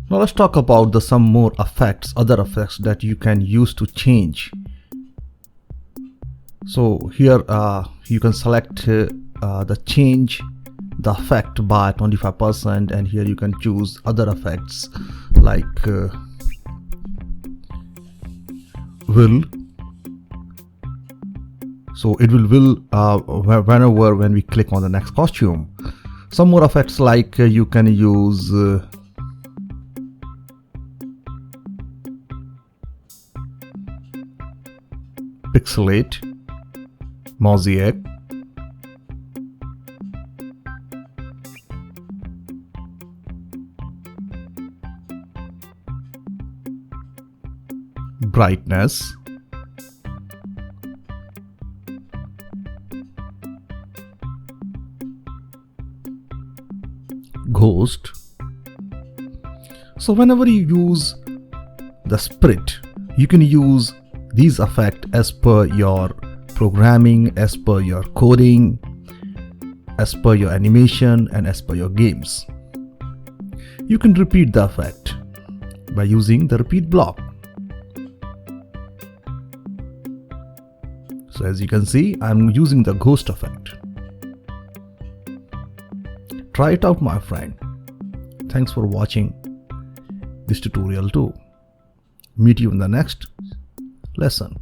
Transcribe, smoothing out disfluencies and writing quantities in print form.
Now let's talk about some more effects, other effects that you can use to change. So here you can select the change the effect by 25%, and here you can choose other effects like will. So it will whenever when we click on the next costume. Some more effects like you can use pixelate, mosaic, brightness, ghost. So whenever you use the sprite, you can use these effects as per your programming, as per your coding, as per your animation, and as per your games. You can repeat the effect by using the repeat block. So as you can see, I'm using the ghost effect. Try it out, my friend. Thanks for watching this tutorial too. Meet you in the next lesson.